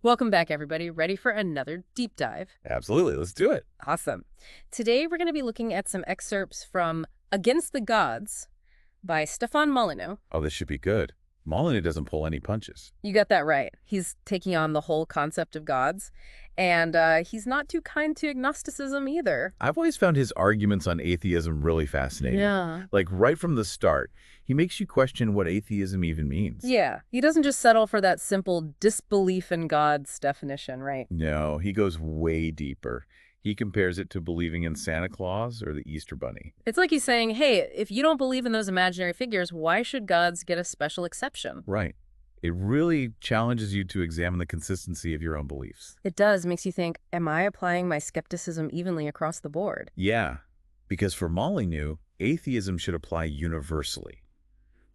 Welcome back, everybody. Ready for another deep dive? Absolutely. Let's do it. Awesome. Today, we're going to be looking at some excerpts from Against the Gods by Stefan Molyneux. Oh, this should be good. Molyneux doesn't pull any punches. You got that right. He's taking on the whole concept of gods, and he's not too kind to agnosticism either. I've always found his arguments on atheism really fascinating. Yeah. Like right from the start, he makes you question what atheism even means. Yeah, he doesn't just settle for that simple disbelief in God's definition, right? No, he goes way deeper. He compares it to believing in Santa Claus or the Easter Bunny. It's like he's saying, hey, if you don't believe in those imaginary figures, why should gods get a special exception? Right. It really challenges you to examine the consistency of your own beliefs. It does. Makes you think, am I applying my skepticism evenly across the board? Yeah, because for Molyneux, atheism should apply universally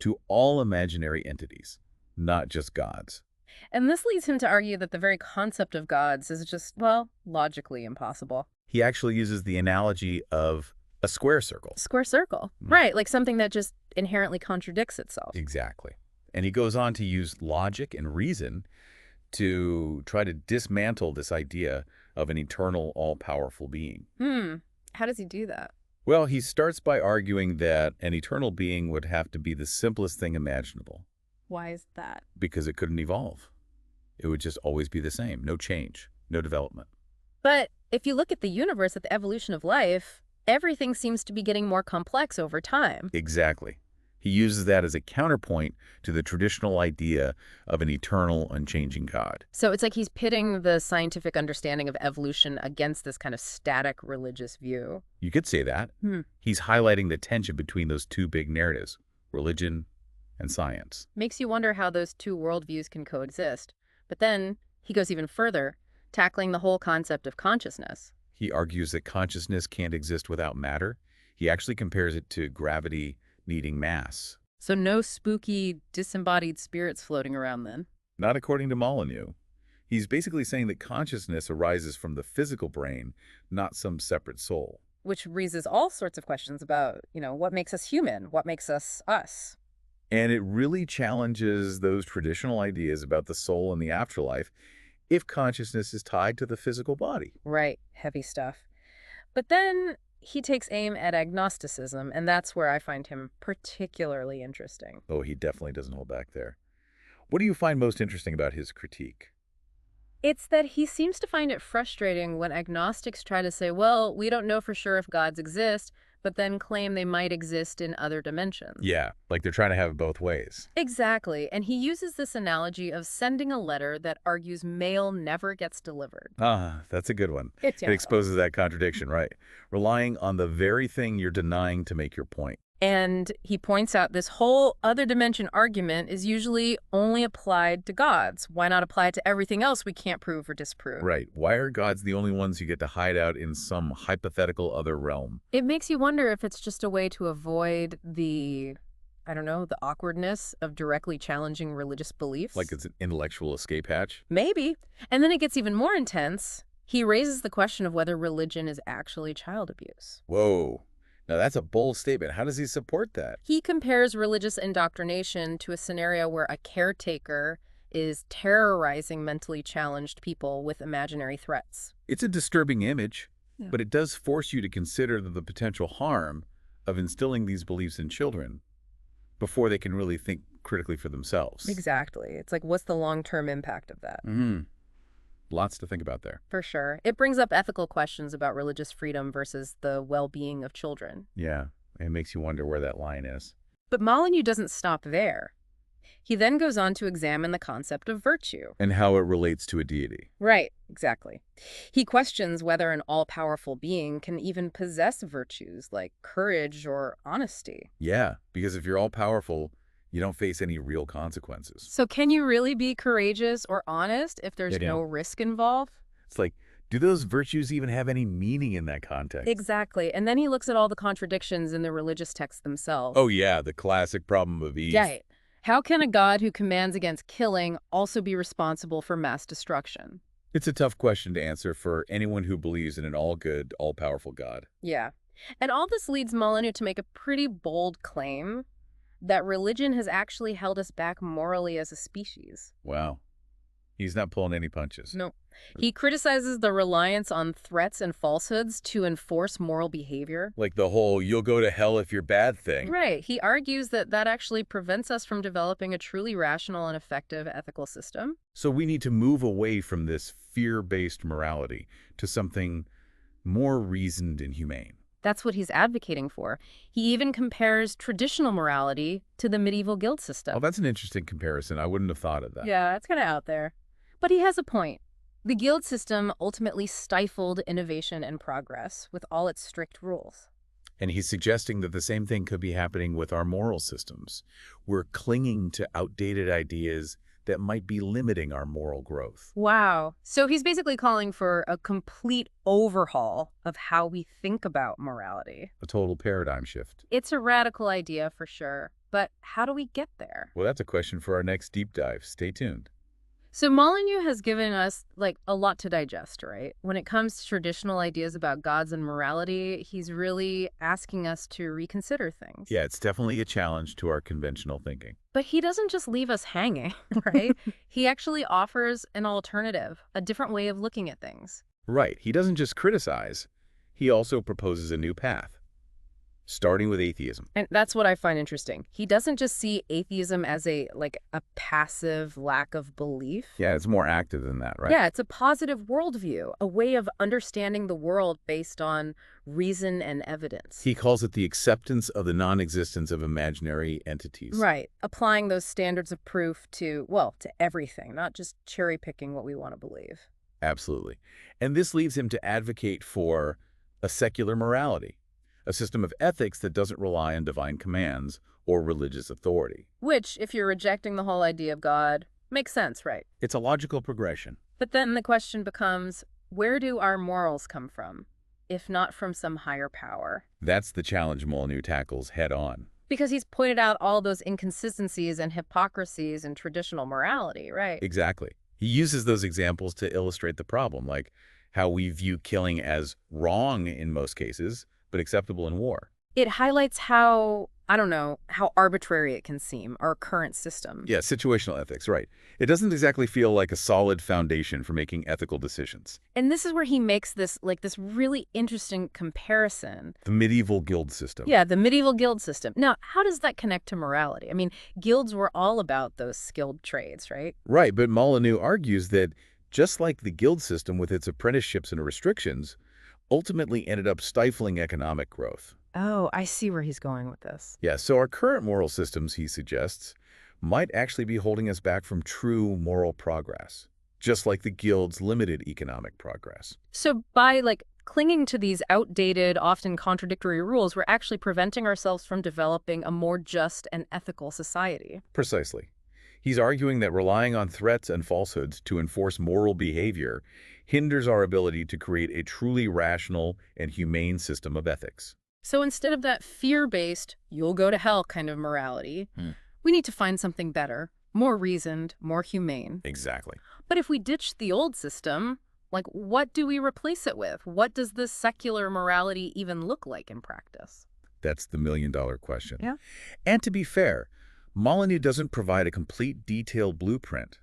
to all imaginary entities, not just gods. And this leads him to argue that the very concept of gods is just, well, logically impossible. He actually uses the analogy of a square circle. Square circle. Right, like something that just inherently contradicts itself. Exactly. And he goes on to use logic and reason to try to dismantle this idea of an eternal, all-powerful being. How does he do that? Well, he starts by arguing that an eternal being would have to be the simplest thing imaginable Why is that? because it couldn't evolve. It would just always be the same. No change, no development. But if you look at the universe, at the evolution of life, everything seems to be getting more complex over time. Exactly. He uses that as a counterpoint to the traditional idea of an eternal, unchanging God. So it's like he's pitting the scientific understanding of evolution against this kind of static religious view. You could say that. He's highlighting the tension between those two big narratives, religion and science. Makes you wonder how those two worldviews can coexist. But then he goes even further, tackling the whole concept of consciousness. He argues that consciousness can't exist without matter. He actually compares it to gravity needing mass. So no spooky, disembodied spirits floating around then? Not according to Molyneux. He's basically saying that consciousness arises from the physical brain, not some separate soul. Which raises all sorts of questions about, what makes us human? What makes us us? And it really challenges those traditional ideas about the soul and the afterlife if consciousness is tied to the physical body. Right, heavy stuff. But then he takes aim at agnosticism, and that's where I find him particularly interesting. Oh, he definitely doesn't hold back there. What do you find most interesting about his critique? It's that he seems to find it frustrating when agnostics try to say, well, we don't know for sure if gods exist, but then claim they might exist in other dimensions. Yeah, like they're trying to have it both ways. Exactly, and he uses this analogy of sending a letter that argues mail never gets delivered. Ah, that's a good one. It's It exposes that contradiction, right? Relying on the very thing you're denying to make your point. And he points out this whole other dimension argument is usually only applied to gods. Why not apply it to everything else we can't prove or disprove? Right. Why are gods the only ones who get to hide out in some hypothetical other realm? It makes you wonder if it's just a way to avoid the awkwardness of directly challenging religious beliefs. Like it's an intellectual escape hatch? Maybe. And then it gets even more intense. He raises the question of whether religion is actually child abuse. Whoa. Now that's a bold statement. How does he support that? He compares religious indoctrination to a scenario where a caretaker is terrorizing mentally challenged people with imaginary threats. It's a disturbing image, Yeah. but it does force you to consider the potential harm of instilling these beliefs in children before they can really think critically for themselves. Exactly. It's like, what's the long-term impact of that? Lots to think about there. For sure. It brings up ethical questions about religious freedom versus the well-being of children. Yeah, it makes you wonder where that line is. But Molyneux doesn't stop there. He then goes on to examine the concept of virtue. And how it relates to a deity. Right, exactly. He questions whether an all-powerful being can even possess virtues like courage or honesty. Yeah, because if you're all-powerful, you don't face any real consequences. So can you really be courageous or honest if there's no risk involved? It's like, do those virtues even have any meaning in that context? Exactly. And then he looks at all the contradictions in the religious texts themselves. Oh yeah, the classic problem of Eve. Right. How can a god who commands against killing also be responsible for mass destruction? It's a tough question to answer for anyone who believes in an all-good, all-powerful God. Yeah. And all this leads Molyneux to make a pretty bold claim that religion has actually held us back morally as a species. Wow. He's not pulling any punches. No. He criticizes the reliance on threats and falsehoods to enforce moral behavior. Like the whole "you'll go to hell if you're bad" thing. Right. He argues that that actually prevents us from developing a truly rational and effective ethical system. So we need to move away from this fear-based morality to something more reasoned and humane. That's what he's advocating for. He even compares traditional morality to the medieval guild system. Oh, that's an interesting comparison. I wouldn't have thought of that. Yeah, it's kind of out there. But he has a point. The guild system ultimately stifled innovation and progress with all its strict rules. And he's suggesting that the same thing could be happening with our moral systems. We're clinging to outdated ideas that might be limiting our moral growth. Wow. So he's basically calling for a complete overhaul of how we think about morality. A total paradigm shift. It's a radical idea for sure, but how do we get there? Well, that's a question for our next deep dive. Stay tuned. So Molyneux has given us, a lot to digest, right? When it comes to traditional ideas about gods and morality, he's really asking us to reconsider things. Yeah, it's definitely a challenge to our conventional thinking. But he doesn't just leave us hanging, right? He actually offers an alternative, a different way of looking at things. Right. He doesn't just criticize. He also proposes a new path, starting with atheism. And that's what I find interesting. He doesn't just see atheism as a passive lack of belief. Yeah, it's more active than that, right? Yeah, it's a positive worldview, a way of understanding the world based on reason and evidence. He calls it the acceptance of the non-existence of imaginary entities. Right, applying those standards of proof to everything, not just cherry-picking what we want to believe. Absolutely. And this leads him to advocate for a secular morality, a system of ethics that doesn't rely on divine commands or religious authority. Which, if you're rejecting the whole idea of God, makes sense, right? It's a logical progression. But then the question becomes, where do our morals come from, if not from some higher power? That's the challenge Molyneux tackles head on. Because he's pointed out all those inconsistencies and hypocrisies in traditional morality, right? Exactly. He uses those examples to illustrate the problem, like how we view killing as wrong in most cases, but acceptable in war. It highlights how arbitrary it can seem, our current system. Yeah, situational ethics, right. It doesn't exactly feel like a solid foundation for making ethical decisions. And this is where he makes this really interesting comparison. The medieval guild system. Yeah, the medieval guild system. Now, how does that connect to morality? I mean, guilds were all about those skilled trades, right? Right, but Molyneux argues that just like the guild system with its apprenticeships and restrictions, ultimately ended up stifling economic growth. Oh, I see where he's going with this. Yeah, so our current moral systems, he suggests, might actually be holding us back from true moral progress, just like the guild's limited economic progress. So by clinging to these outdated, often contradictory rules, we're actually preventing ourselves from developing a more just and ethical society. Precisely. He's arguing that relying on threats and falsehoods to enforce moral behavior hinders our ability to create a truly rational and humane system of ethics. So instead of that fear-based, you'll go to hell kind of morality, we need to find something better, more reasoned, more humane. Exactly. But if we ditch the old system, what do we replace it with? What does this secular morality even look like in practice? That's the million-dollar question. Yeah. And to be fair, Molyneux doesn't provide a complete detailed blueprint,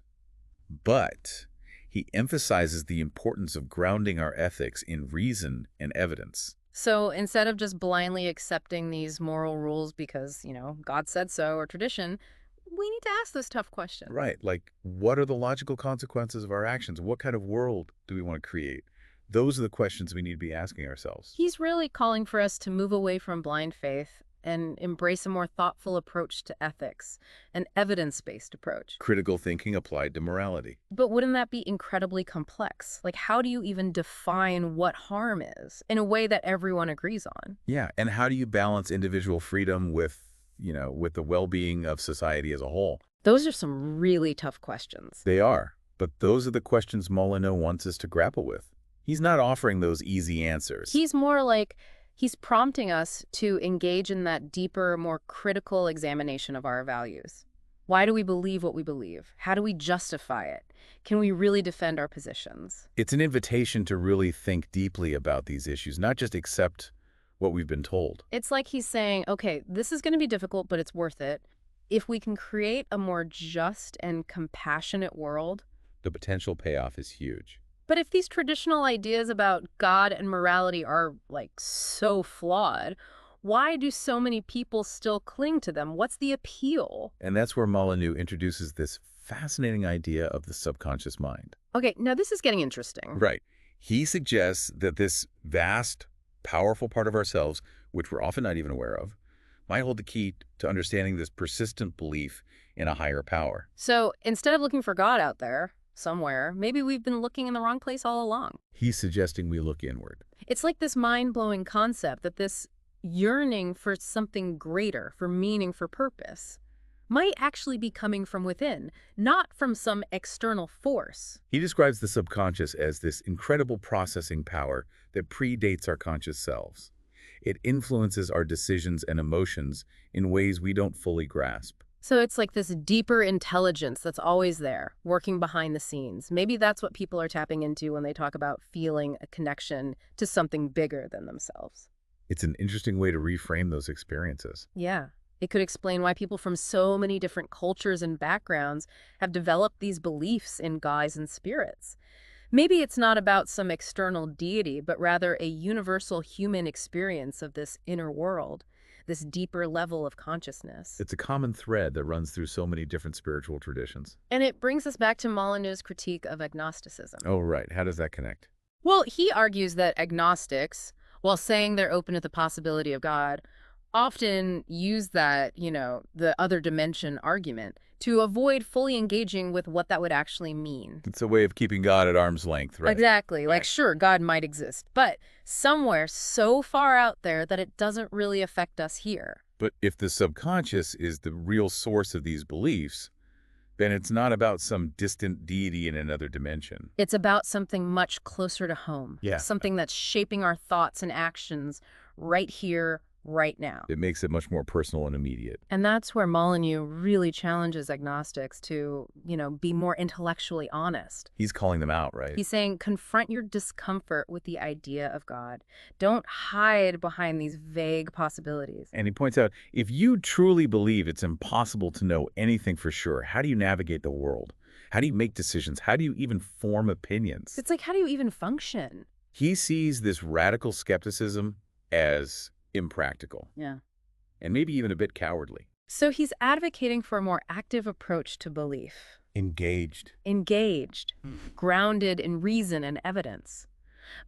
but he emphasizes the importance of grounding our ethics in reason and evidence. So instead of just blindly accepting these moral rules because, God said so or tradition, we need to ask those tough questions. Right. Like, what are the logical consequences of our actions? What kind of world do we want to create? Those are the questions we need to be asking ourselves. He's really calling for us to move away from blind faith and embrace a more thoughtful approach to ethics, an evidence-based approach. Critical thinking applied to morality. But wouldn't that be incredibly complex? How do you even define what harm is in a way that everyone agrees on? Yeah, and how do you balance individual freedom with the well-being of society as a whole? Those are some really tough questions. They are, but those are the questions Molyneux wants us to grapple with. He's not offering those easy answers. He's more he's prompting us to engage in that deeper, more critical examination of our values. Why do we believe what we believe? How do we justify it? Can we really defend our positions? It's an invitation to really think deeply about these issues, not just accept what we've been told. It's like he's saying, okay, this is going to be difficult, but it's worth it. If we can create a more just and compassionate world, The potential payoff is huge. But if these traditional ideas about God and morality are, like, so flawed, why do so many people still cling to them? What's the appeal? And that's where Molyneux introduces this fascinating idea of the subconscious mind. Okay, now this is getting interesting. Right. He suggests that this vast, powerful part of ourselves, which we're often not even aware of, might hold the key to understanding this persistent belief in a higher power. So instead of looking for God out there, somewhere, maybe we've been looking in the wrong place all along. He's suggesting we look inward. It's like this mind-blowing concept that this yearning for something greater, for meaning, for purpose, might actually be coming from within, not from some external force. He describes the subconscious as this incredible processing power that predates our conscious selves. It influences our decisions and emotions in ways we don't fully grasp. So it's like this deeper intelligence that's always there, working behind the scenes. Maybe that's what people are tapping into when they talk about feeling a connection to something bigger than themselves. It's an interesting way to reframe those experiences. Yeah. It could explain why people from so many different cultures and backgrounds have developed these beliefs in gods and spirits. Maybe it's not about some external deity, but rather a universal human experience of this inner world, this deeper level of consciousness. It's a common thread that runs through so many different spiritual traditions. And it brings us back to Molyneux's critique of agnosticism. Oh, right. How does that connect? Well, he argues that agnostics, while saying they're open to the possibility of God, often use that, the other dimension argument to avoid fully engaging with what that would actually mean. It's a way of keeping God at arm's length, right? Exactly. Like, sure, God might exist, but somewhere so far out there that it doesn't really affect us here. But if the subconscious is the real source of these beliefs, then it's not about some distant deity in another dimension. It's about something much closer to home. Yeah. Something that's shaping our thoughts and actions right here, right now. It makes it much more personal and immediate. And that's where Molyneux really challenges agnostics to, be more intellectually honest. He's calling them out, right? He's saying, confront your discomfort with the idea of God. Don't hide behind these vague possibilities. And he points out, if you truly believe it's impossible to know anything for sure, how do you navigate the world? How do you make decisions? How do you even form opinions? It's like, how do you even function? He sees this radical skepticism as impractical. Yeah. And maybe even a bit cowardly. So he's advocating for a more active approach to belief. Engaged. Grounded in reason and evidence,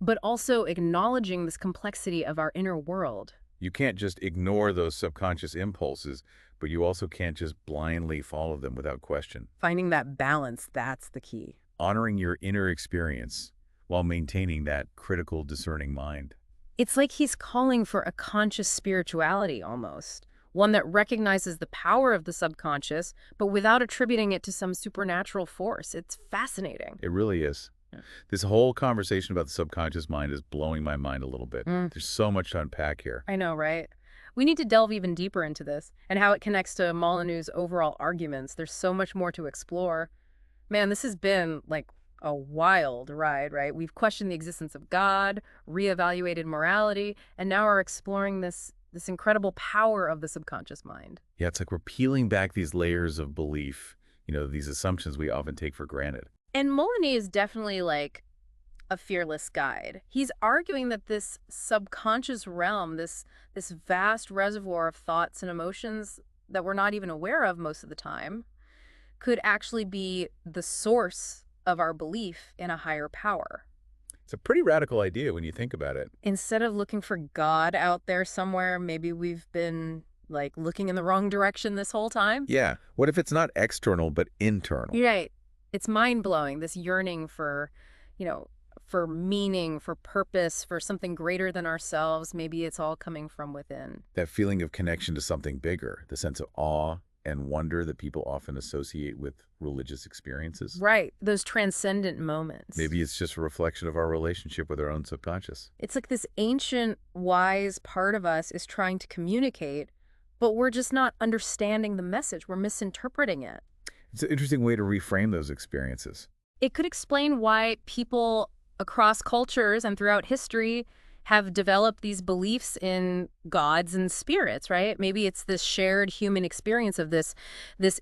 but also acknowledging this complexity of our inner world. You can't just ignore those subconscious impulses, but you also can't just blindly follow them without question. Finding that balance, that's the key. Honoring your inner experience while maintaining that critical, discerning mind. It's like he's calling for a conscious spirituality almost, one that recognizes the power of the subconscious, but without attributing it to some supernatural force. It's fascinating. It really is. Yeah. This whole conversation about the subconscious mind is blowing my mind a little bit. There's so much to unpack here. I know, right? We need to delve even deeper into this and how it connects to Molyneux's overall arguments. There's so much more to explore. Man, this has been like a wild ride, right? We've questioned the existence of God, reevaluated morality, and now are exploring this incredible power of the subconscious mind. Yeah, it's like we're peeling back these layers of belief, these assumptions we often take for granted. And Molyneux is definitely like a fearless guide. He's arguing that this subconscious realm, this vast reservoir of thoughts and emotions that we're not even aware of most of the time, could actually be the source of our belief in a higher power. It's a pretty radical idea when you think about it. Instead of looking for God out there somewhere, maybe we've been like looking in the wrong direction this whole time. Yeah. What if it's not external, but internal? Right. It's mind-blowing, this yearning for, for meaning, for purpose, for something greater than ourselves. Maybe it's all coming from within. That feeling of connection to something bigger, the sense of awe and wonder that people often associate with religious experiences. Right. Those transcendent moments. Maybe it's just a reflection of our relationship with our own subconscious. It's like this ancient, wise part of us is trying to communicate, but we're just not understanding the message. We're misinterpreting it. It's an interesting way to reframe those experiences. It could explain why people across cultures and throughout history have developed these beliefs in gods and spirits, right? Maybe it's this shared human experience of this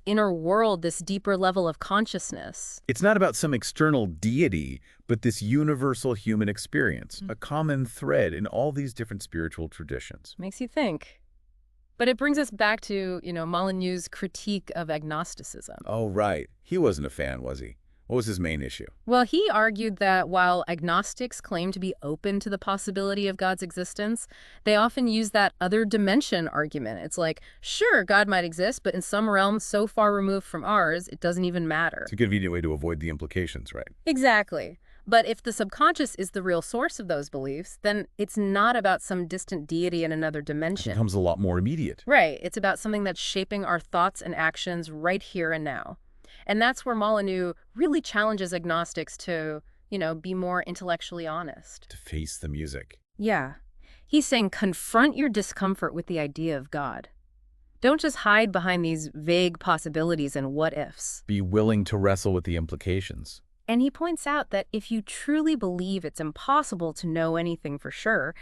inner world, this deeper level of consciousness. It's not about some external deity, but this universal human experience, a common thread in all these different spiritual traditions. Makes you think. But it brings us back to, Molyneux's critique of agnosticism. Oh, right. He wasn't a fan, was he? What was his main issue? Well, he argued that while agnostics claim to be open to the possibility of God's existence, they often use that other dimension argument. It's like, sure, God might exist, but in some realms so far removed from ours, it doesn't even matter. It's a convenient way to avoid the implications, right? Exactly. But if the subconscious is the real source of those beliefs, then it's not about some distant deity in another It dimension. becomes a lot more immediate. Right. It's about something that's shaping our thoughts and actions right here and now. And that's where Molyneux really challenges agnostics to, be more intellectually honest. To face the music. Yeah. He's saying confront your discomfort with the idea of God. Don't just hide behind these vague possibilities and what-ifs. Be willing to wrestle with the implications. And he points out that if you truly believe it's impossible to know anything for sure,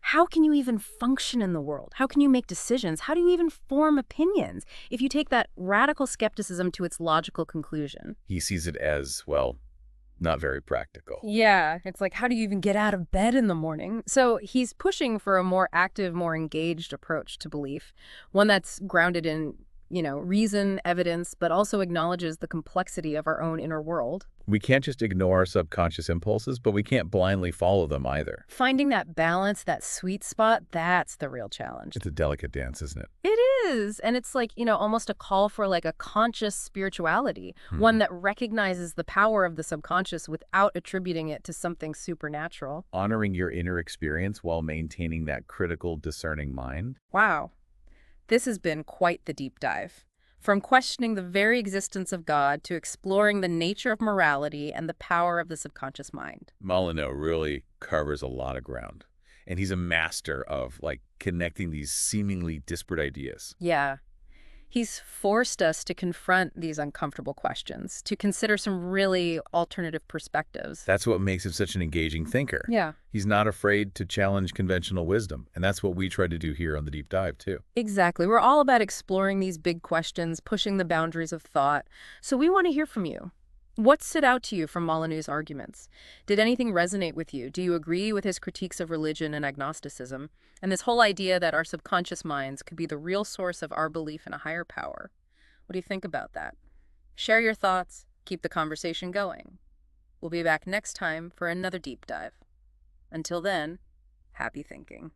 how can you even function in the world? How can you make decisions? How do you even form opinions if you take that radical skepticism to its logical conclusion? He sees it as, well, not very practical. Yeah, it's like, how do you even get out of bed in the morning? So he's pushing for a more active, more engaged approach to belief, one that's grounded in, reason, evidence, but also acknowledges the complexity of our own inner world. We can't just ignore our subconscious impulses, but we can't blindly follow them either. Finding that balance, that sweet spot, that's the real challenge. It's a delicate dance, isn't it? It is. And it's like, almost a call for like a conscious spirituality, one that recognizes the power of the subconscious without attributing it to something supernatural. Honoring your inner experience while maintaining that critical, discerning mind. Wow. This has been quite the deep dive. From questioning the very existence of God to exploring the nature of morality and the power of the subconscious mind. Molyneux really covers a lot of ground. And he's a master of, connecting these seemingly disparate ideas. Yeah. He's forced us to confront these uncomfortable questions, to consider some really alternative perspectives. That's what makes him such an engaging thinker. Yeah. He's not afraid to challenge conventional wisdom. And that's what we try to do here on the Deep Dive, too. Exactly. We're all about exploring these big questions, pushing the boundaries of thought. So we want to hear from you. What stood out to you from Molyneux's arguments? Did anything resonate with you? Do you agree with his critiques of religion and agnosticism? And this whole idea that our subconscious minds could be the real source of our belief in a higher power? What do you think about that? Share your thoughts. Keep the conversation going. We'll be back next time for another deep dive. Until then, happy thinking.